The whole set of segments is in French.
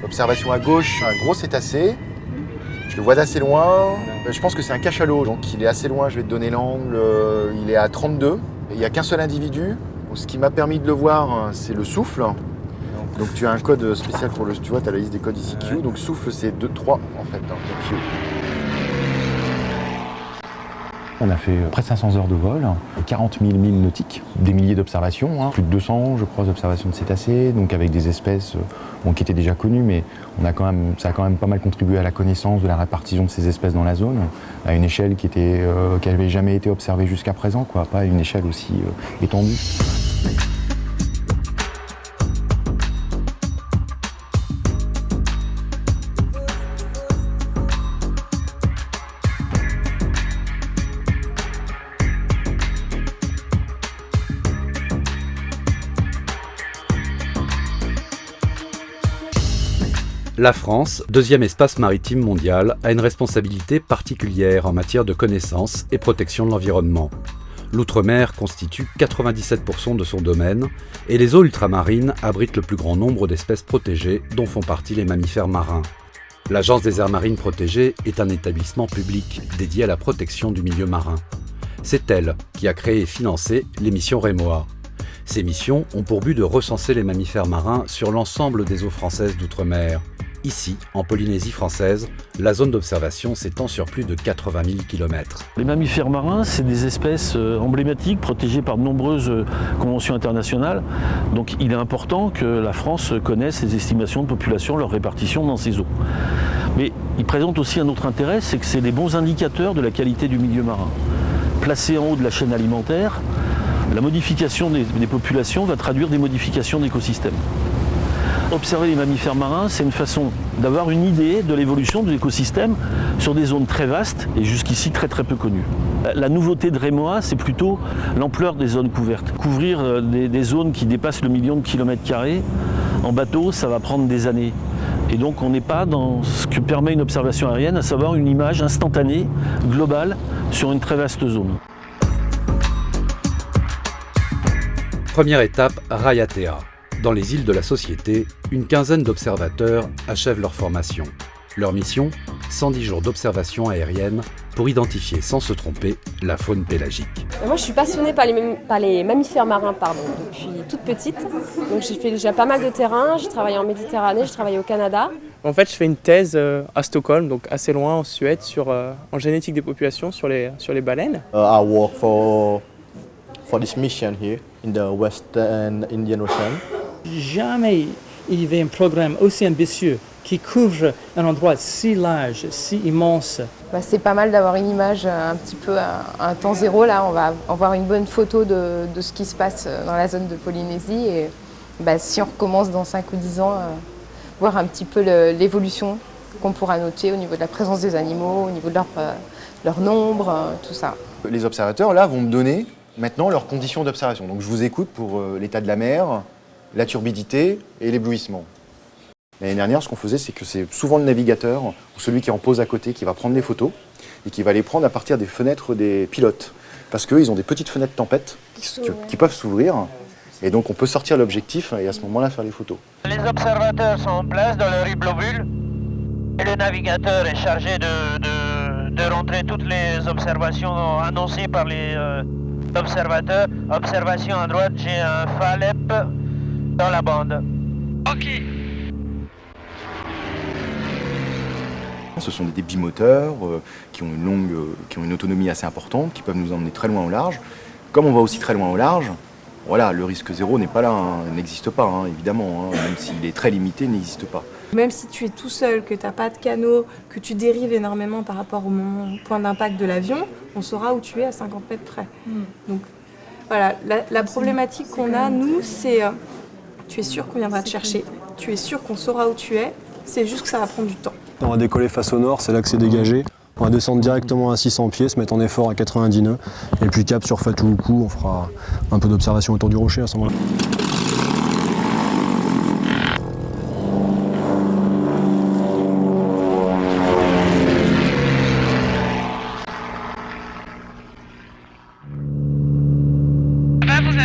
Observation à gauche, un gros cétacé. Je le vois d'assez loin. Je pense que c'est un cachalot, donc il est assez loin. Je vais te donner l'angle. Il est à 32. Il n'y a qu'un seul individu. Ce qui m'a permis de le voir, c'est le souffle. Donc tu as un code spécial pour le... Tu vois, tu as la liste des codes ici Q. Donc souffle, c'est 2, 3 en fait. Donc Q. On a fait près de 500 heures de vol, 40 000 milles nautiques, des milliers d'observations, plus de 200 je crois d'observations de cétacés, donc avec des espèces qui étaient déjà connues, mais ça a quand même pas mal contribué à la connaissance de la répartition de ces espèces dans la zone, à une échelle qui n'avait jamais été observée jusqu'à présent, pas à une échelle aussi étendue. La France, deuxième espace maritime mondial, a une responsabilité particulière en matière de connaissance et protection de l'environnement. L'outre-mer constitue 97% de son domaine et les eaux ultramarines abritent le plus grand nombre d'espèces protégées dont font partie les mammifères marins. L'Agence des aires marines protégées est un établissement public dédié à la protection du milieu marin. C'est elle qui a créé et financé les missions Rémois. Ces missions ont pour but de recenser les mammifères marins sur l'ensemble des eaux françaises d'outre-mer. Ici, en Polynésie française, la zone d'observation s'étend sur plus de 80 000 km. Les mammifères marins, c'est des espèces emblématiques, protégées par de nombreuses conventions internationales. Donc il est important que la France connaisse les estimations de population, leur répartition dans ces eaux. Mais ils présentent aussi un autre intérêt, c'est que c'est des bons indicateurs de la qualité du milieu marin. Placés en haut de la chaîne alimentaire, la modification des populations va traduire des modifications d'écosystèmes. Observer les mammifères marins, c'est une façon d'avoir une idée de l'évolution de l'écosystème sur des zones très vastes et jusqu'ici très peu connues. La nouveauté de Rémois, c'est plutôt l'ampleur des zones couvertes. Couvrir des zones qui dépassent le 1 million de kilomètres carrés, en bateau, ça va prendre des années. Et donc on n'est pas dans ce que permet une observation aérienne, à savoir une image instantanée, globale, sur une très vaste zone. Première étape, Raiatea. Dans les îles de la Société, une quinzaine d'observateurs achèvent leur formation. Leur mission, 110 jours d'observation aérienne pour identifier sans se tromper la faune pélagique. Moi je suis passionnée par les mammifères marins depuis toute petite. Donc j'ai fait déjà pas mal de terrain, j'ai travaillé en Méditerranée, j'ai travaillé au Canada. En fait je fais une thèse à Stockholm, donc assez loin en Suède, en génétique des populations sur les baleines. I work for this mission here in the Western Indian Ocean. Jamais il y avait un programme aussi ambitieux qui couvre un endroit si large, si immense. C'est pas mal d'avoir une image un petit peu à un temps zéro. Là, on va avoir une bonne photo de ce qui se passe dans la zone de Polynésie. Et si on recommence dans 5 ou 10 ans, voir un petit peu l'évolution qu'on pourra noter au niveau de la présence des animaux, au niveau de leur nombre, tout ça. Les observateurs, là, vont me donner maintenant leurs conditions d'observation. Donc je vous écoute pour l'état de la mer, la turbidité et l'éblouissement. L'année dernière, ce qu'on faisait, c'est que c'est souvent le navigateur ou celui qui est en pause à côté qui va prendre les photos et qui va les prendre à partir des fenêtres des pilotes. Parce qu'eux, ils ont des petites fenêtres tempête qui peuvent s'ouvrir et donc on peut sortir l'objectif et à ce moment-là faire les photos. Les observateurs sont en place dans leur globule et le navigateur est chargé de rentrer toutes les observations annoncées par les observateurs. Observation à droite, j'ai un Falep dans la bande. Ok. Ce sont des bimoteurs qui ont une autonomie assez importante, qui peuvent nous emmener très loin au large. Comme on va aussi très loin au large, voilà, le risque zéro n'est pas là, n'existe pas, évidemment, même s'il est très limité, il n'existe pas. Même si tu es tout seul, que tu n'as pas de canot, que tu dérives énormément par rapport au point d'impact de l'avion, on saura où tu es à 50 mètres près. Donc voilà, la problématique qu'on a, nous, c'est tu es sûr qu'on viendra te chercher, tu es sûr qu'on saura où tu es, c'est juste que ça va prendre du temps. On va décoller face au nord, c'est là que c'est dégagé. On va descendre directement à 600 pieds, se mettre en effort à 90 nœuds, et puis cap sur Fatouloukou, on fera un peu d'observation autour du rocher à ce moment-là.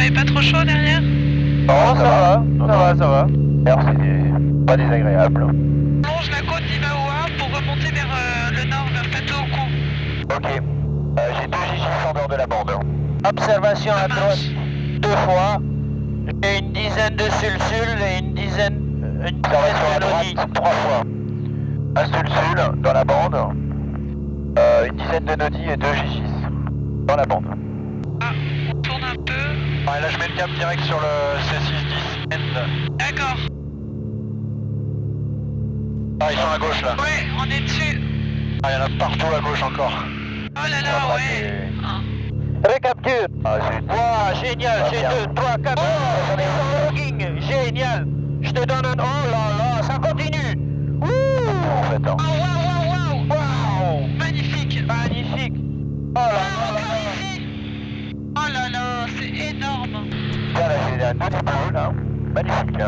avez pas trop chaud derrière? Non, ça va. L'air, c'est pas désagréable. Longe la côte d'Ibaoa pour remonter vers le nord, vers Patooko. Ok. J'ai 2 gigis en dehors de la bande. Observation à droite 2 fois. J'ai une dizaine de sulsules et une dizaine à droite 3 fois. Un sulsule dans la bande. Une dizaine de nodis et 2 gigis dans la bande. On tourne un peu. Ouais, là je mets le cap direct sur le C610 end. D'accord. Ah, ils sont à gauche là. Ouais, on est dessus. Ah, il y en a partout à gauche encore. Oh là là, ouais. Recapture. Ah, wow, génial, j'ai 2, 3, 4. J'en ai sans logging, génial. Je te donne un. Oh là là, ça continue. Ouh. En fait, hein. Oh, Wow. magnifique. Magnifique. Oh là là. Oh là là, c'est énorme. Là, j'ai un petit peu là. Magnifique.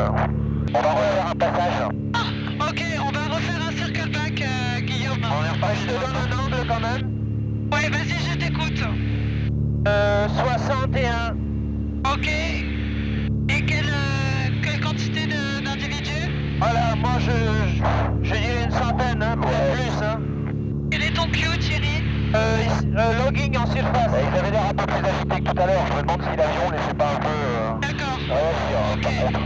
On va refaire un passage. Ah, ok, on va refaire un circle back, Guillaume. On est reparti. Je te donne un angle quand même. Ouais, vas-y, je t'écoute. 61. Ok. Et quelle quantité d'individus? Voilà, moi je dirais une centaine, hein, peut-être plus. Hein. Quel est ton Q, Thierry? Logging en surface. Ils avaient l'air un peu plus agités que tout à l'heure. Je me demande si l'avion ne laissait pas un peu. D'accord.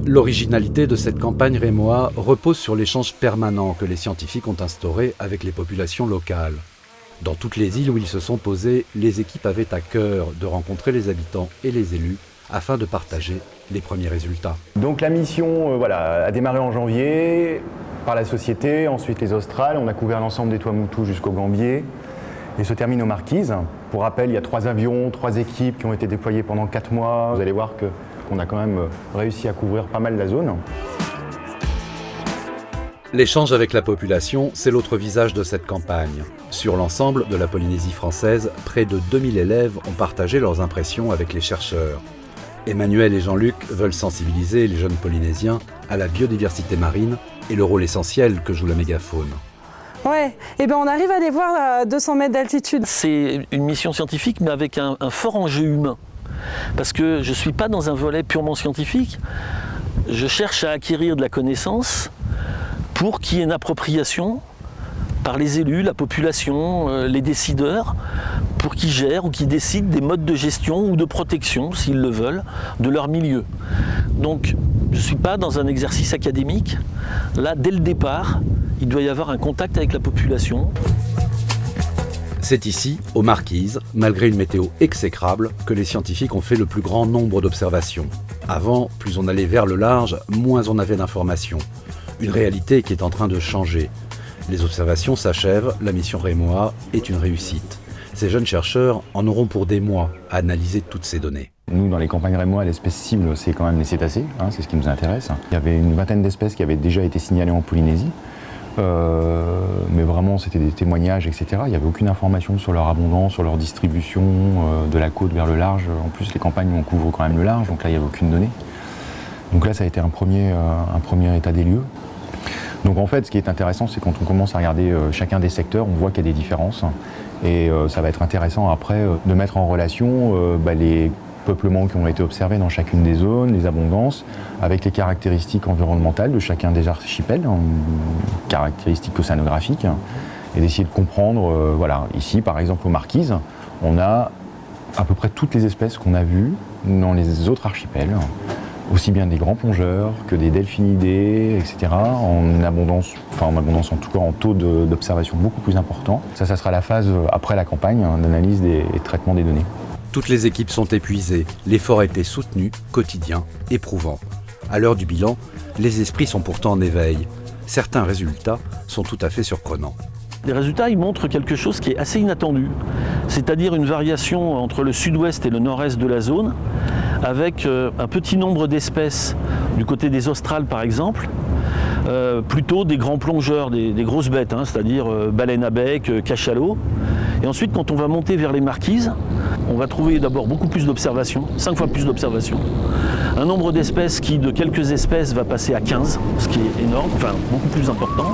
L'originalité de cette campagne rémois repose sur l'échange permanent que les scientifiques ont instauré avec les populations locales. Dans toutes les îles où ils se sont posés, les équipes avaient à cœur de rencontrer les habitants et les élus afin de partager les premiers résultats. Donc la mission a démarré en janvier par la société, ensuite les Australes, on a couvert l'ensemble des Tuamotu jusqu'au Gambier et se termine aux Marquises. Pour rappel, il y a 3 avions, 3 équipes qui ont été déployées pendant 4 mois. Vous allez voir qu'on a quand même réussi à couvrir pas mal la zone. L'échange avec la population, c'est l'autre visage de cette campagne. Sur l'ensemble de la Polynésie française, près de 2000 élèves ont partagé leurs impressions avec les chercheurs. Emmanuel et Jean-Luc veulent sensibiliser les jeunes Polynésiens à la biodiversité marine et le rôle essentiel que joue la mégafaune. Ouais, et on arrive à les voir à 200 mètres d'altitude. C'est une mission scientifique, mais avec un fort enjeu humain. Parce que je ne suis pas dans un volet purement scientifique, je cherche à acquérir de la connaissance pour qu'il y ait une appropriation par les élus, la population, les décideurs, pour qu'ils gèrent ou qu'ils décident des modes de gestion ou de protection, s'ils le veulent, de leur milieu. Donc, je ne suis pas dans un exercice académique. Là, dès le départ, il doit y avoir un contact avec la population. C'est ici, aux Marquises, malgré une météo exécrable, que les scientifiques ont fait le plus grand nombre d'observations. Avant, plus on allait vers le large, moins on avait d'informations. Une réalité qui est en train de changer. Les observations s'achèvent, la mission rémois est une réussite. Ces jeunes chercheurs en auront pour des mois à analyser toutes ces données. Nous, dans les campagnes rémois, l'espèce cible, c'est quand même les cétacés, c'est ce qui nous intéresse. Il y avait une vingtaine d'espèces qui avaient déjà été signalées en Polynésie, mais vraiment c'était des témoignages, etc. Il n'y avait aucune information sur leur abondance, sur leur distribution de la côte vers le large. En plus, les campagnes, on couvre quand même le large, donc là, il n'y avait aucune donnée. Donc là, ça a été un premier état des lieux. Donc en fait, ce qui est intéressant, c'est quand on commence à regarder chacun des secteurs, on voit qu'il y a des différences. Et ça va être intéressant après de mettre en relation les peuplements qui ont été observés dans chacune des zones, les abondances, avec les caractéristiques environnementales de chacun des archipels, caractéristiques océanographiques, et d'essayer de comprendre, ici par exemple aux Marquises, on a à peu près toutes les espèces qu'on a vues dans les autres archipels, aussi bien des grands plongeurs que des delphinidés, etc., en abondance en tout cas en taux d'observation beaucoup plus important. Ça sera la phase après la campagne d'analyse et traitement des données. Toutes les équipes sont épuisées, l'effort a été soutenu, quotidien, éprouvant. À l'heure du bilan, les esprits sont pourtant en éveil. Certains résultats sont tout à fait surprenants. Les résultats, ils montrent quelque chose qui est assez inattendu, c'est-à-dire une variation entre le sud-ouest et le nord-est de la zone, avec un petit nombre d'espèces du côté des Australes par exemple, plutôt des grands plongeurs, des grosses bêtes, c'est-à-dire baleines à bec, cachalot. Et ensuite, quand on va monter vers les Marquises, on va trouver d'abord beaucoup plus d'observations, 5 fois plus d'observations. Un nombre d'espèces qui, de quelques espèces, va passer à 15, ce qui est énorme, enfin beaucoup plus important.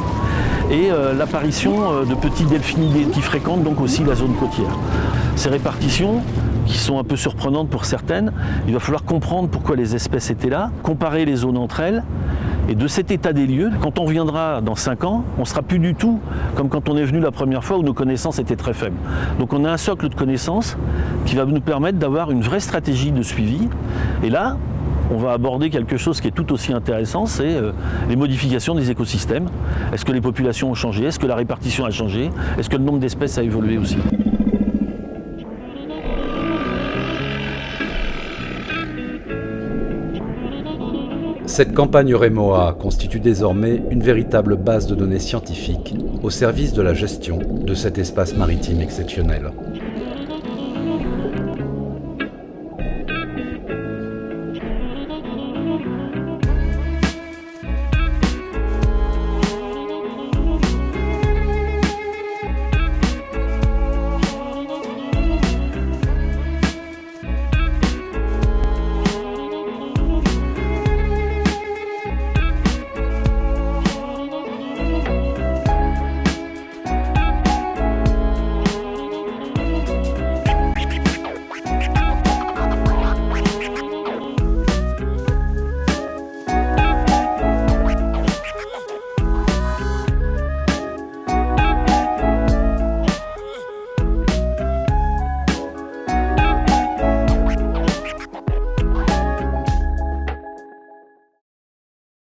Et l'apparition de petits delphinidés qui fréquentent donc aussi la zone côtière. Ces répartitions qui sont un peu surprenantes pour certaines. Il va falloir comprendre pourquoi les espèces étaient là, comparer les zones entre elles. Et de cet état des lieux, quand on reviendra dans 5 ans, on ne sera plus du tout comme quand on est venu la première fois où nos connaissances étaient très faibles. Donc on a un socle de connaissances qui va nous permettre d'avoir une vraie stratégie de suivi. Et là, on va aborder quelque chose qui est tout aussi intéressant, c'est les modifications des écosystèmes. Est-ce que les populations ont changé? Est-ce que la répartition a changé? Est-ce que le nombre d'espèces a évolué aussi? Cette campagne Remoa constitue désormais une véritable base de données scientifiques au service de la gestion de cet espace maritime exceptionnel.